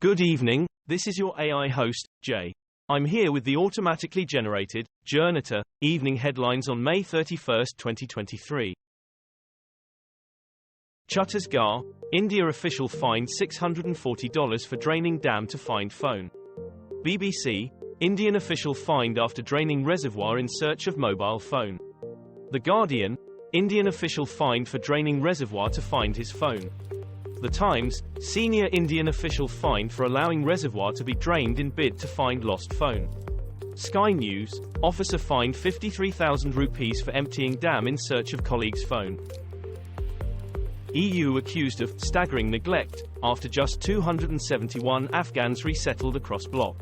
Good evening, this is your AI host, Jay. I'm here with the automatically generated, Journato, evening headlines on May 31, 2023. Chhattisgarh, India official fined $640 for draining dam to find phone. BBC, Indian official fined after draining reservoir in search of mobile phone. The Guardian, Indian official fined for draining reservoir to find his phone. The Times, senior Indian official fined for allowing reservoir to be drained in bid to find lost phone. Sky News, officer fined 53,000 rupees for emptying dam in search of colleague's phone. EU accused of staggering neglect, after just 271 Afghans resettled across bloc.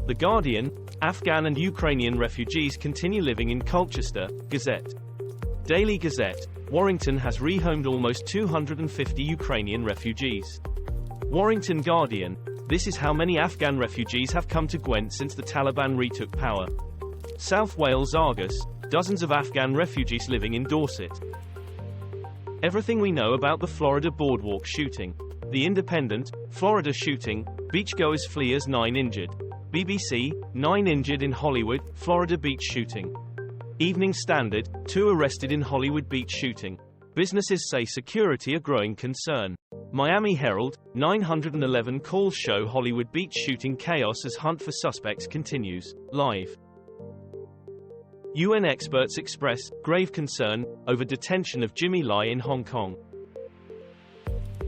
The Guardian, Afghan and Ukrainian refugees continue living in Colchester. Gazette. Daily Gazette, Warrington has rehomed almost 250 Ukrainian refugees. Warrington Guardian, this is how many Afghan refugees have come to Gwent since the Taliban retook power. South Wales Argus, dozens of Afghan refugees living in Dorset. Everything we know about the Florida boardwalk shooting. The Independent, Florida shooting, beachgoers flee as 9 injured. BBC, 9 injured in Hollywood, Florida beach shooting. Evening Standard, 2 arrested in Hollywood beach shooting. Businesses say security a growing concern. Miami Herald, 911 calls show Hollywood beach shooting chaos as hunt for suspects continues. Live. UN experts express grave concern over detention of Jimmy Lai in Hong Kong.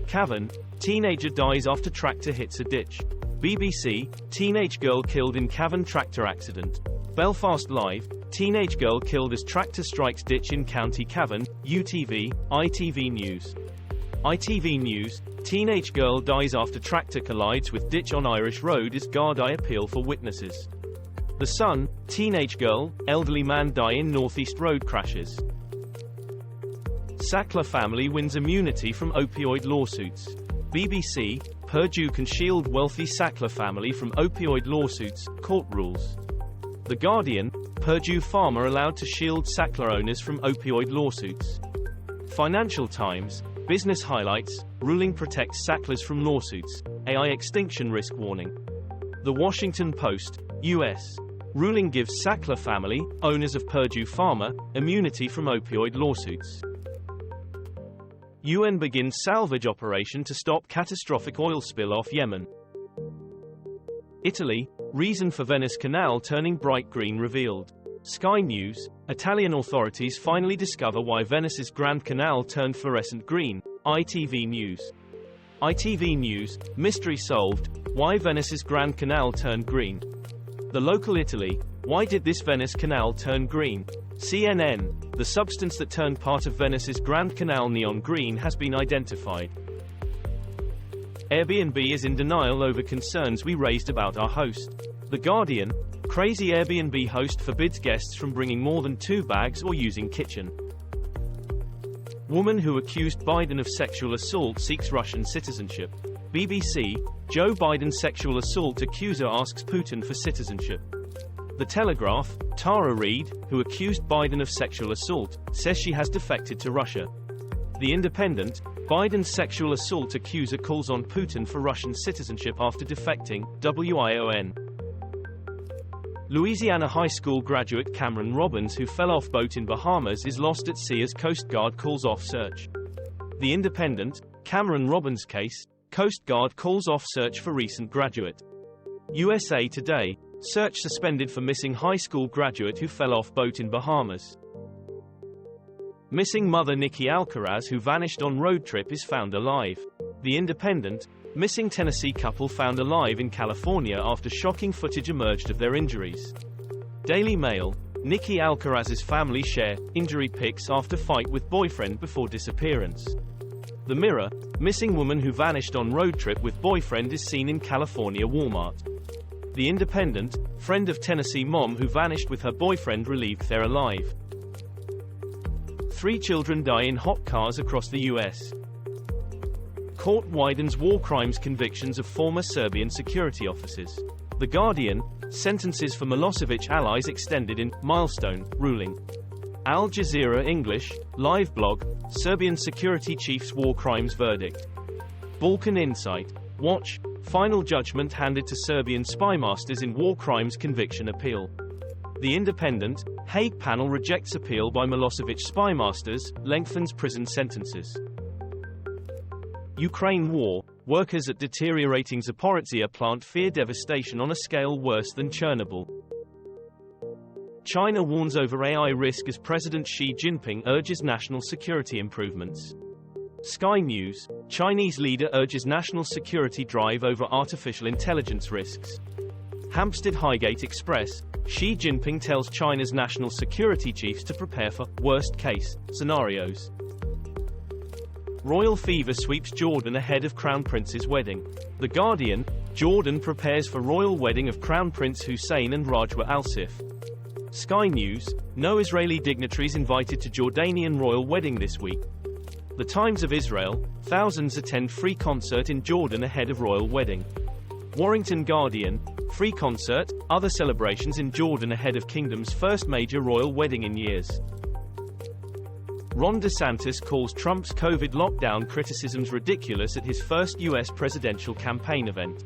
Cavan, teenager dies after tractor hits a ditch. BBC, teenage girl killed in Cavan tractor accident. Belfast Live, teenage girl killed as tractor strikes ditch in County Cavan. UTV, ITV News. ITV News, teenage girl dies after tractor collides with ditch on Irish Road as Gardaí appeal for witnesses. The Sun, teenage girl, elderly man die in Northeast road crashes. Sackler family wins immunity from opioid lawsuits. BBC, Purdue can shield wealthy Sackler family from opioid lawsuits, court rules. The Guardian, Purdue farmer allowed to shield Sackler owners from opioid lawsuits. Financial Times, business highlights, ruling protects Sacklers from lawsuits, AI extinction risk warning. The Washington Post, U.S. ruling gives Sackler family, owners of Purdue farmer, immunity from opioid lawsuits. UN begins salvage operation to stop catastrophic oil spill off Yemen. Italy, reason for Venice Canal turning bright green revealed. Sky News, Italian authorities finally discover why Venice's Grand Canal turned fluorescent green. ITV News. ITV News, mystery solved, why Venice's Grand Canal turned green. The local Italy, why did this Venice Canal turn green? CNN, the substance that turned part of Venice's Grand Canal neon green has been identified. Airbnb is in denial over concerns we raised about our host. The Guardian, crazy Airbnb host forbids guests from bringing more than 2 bags or using kitchen. Woman who accused Biden of sexual assault seeks Russian citizenship. BBC, Joe Biden sexual assault accuser asks Putin for citizenship. The Telegraph, Tara Reid, who accused Biden of sexual assault, says she has defected to Russia. The Independent, Biden's sexual assault accuser calls on Putin for Russian citizenship after defecting. WION. Louisiana high school graduate Cameron Robbins, who fell off boat in Bahamas, is lost at sea as Coast Guard calls off search. The Independent, Cameron Robbins case, Coast Guard calls off search for recent graduate. USA Today, search suspended for missing high school graduate who fell off boat in Bahamas. Missing mother Nikki Alcaraz who vanished on road trip is found alive. The Independent, missing Tennessee couple found alive in California after shocking footage emerged of their injuries. Daily Mail, Nikki Alcaraz's family share injury pics after fight with boyfriend before disappearance. The Mirror, missing woman who vanished on road trip with boyfriend is seen in California Walmart. The Independent, friend of Tennessee mom who vanished with her boyfriend relieved they're alive. 3 children die in hot cars across the U.S. Court widens war crimes convictions of former Serbian security officers. The Guardian, sentences for Milosevic allies extended in milestone ruling. Al Jazeera English, live blog, Serbian security chief's war crimes verdict. Balkan Insight. Watch, Final judgment handed to Serbian spymasters in war crimes conviction appeal. The Independent, Hague panel rejects appeal by Milosevic spymasters, lengthens prison sentences. Ukraine war, workers at deteriorating Zaporizhzhia plant fear devastation on a scale worse than Chernobyl. China warns over AI risk as President Xi Jinping urges national security improvements. Sky News, Chinese leader urges national security drive over artificial intelligence risks. Hampstead Highgate Express, Xi Jinping tells China's national security chiefs to prepare for worst-case scenarios. Royal fever sweeps Jordan ahead of Crown Prince's wedding. The Guardian, Jordan prepares for royal wedding of Crown Prince Hussein and Rajwa Al Sif. Sky News, no Israeli dignitaries invited to Jordanian royal wedding this week. The Times of Israel, thousands attend free concert in Jordan ahead of royal wedding. Warrington Guardian, free concert, other celebrations in Jordan ahead of kingdom's first major royal wedding in years. Ron DeSantis calls Trump's COVID lockdown criticisms ridiculous at his first U.S. presidential campaign event.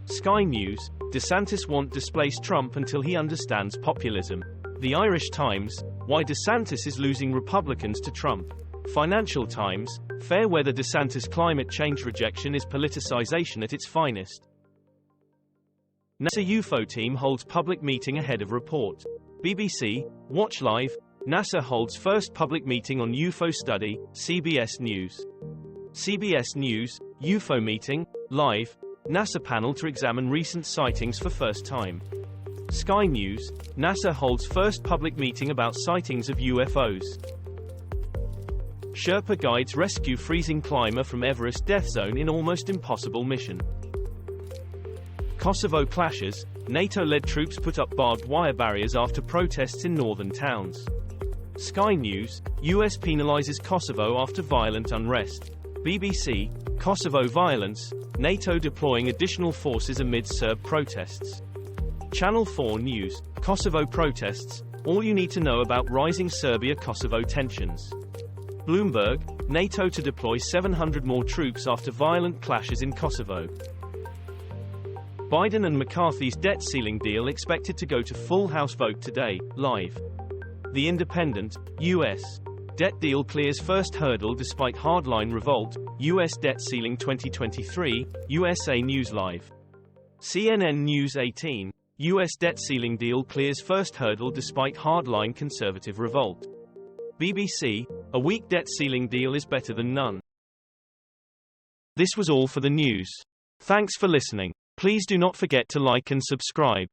Sky News, DeSantis won't displace Trump until he understands populism. The Irish Times, why DeSantis is losing Republicans to Trump. Financial Times, fair weather DeSantis climate change rejection is politicization at its finest. NASA UFO team holds public meeting ahead of report. BBC, watch live, NASA holds first public meeting on UFO study, CBS News. CBS News, UFO meeting, live, NASA panel to examine recent sightings for first time. Sky News, NASA holds first public meeting about sightings of UFOs. Sherpa guides rescue freezing climber from Everest death zone in almost impossible mission. Kosovo clashes, NATO-led troops put up barbed wire barriers after protests in northern towns. Sky News, US penalizes Kosovo after violent unrest. BBC, Kosovo violence, NATO deploying additional forces amid Serb protests. Channel 4 News, Kosovo protests, all you need to know about rising Serbia-Kosovo tensions. Bloomberg, NATO to deploy 700 more troops after violent clashes in Kosovo. Biden and McCarthy's debt ceiling deal expected to go to full House vote today, live. The Independent, U.S. debt deal clears first hurdle despite hardline revolt, U.S. debt ceiling 2023, USA News Live. CNN News 18, U.S. debt ceiling deal clears first hurdle despite hardline conservative revolt. BBC, a weak debt ceiling deal is better than none. This was all for the news. Thanks for listening. Please do not forget to like and subscribe.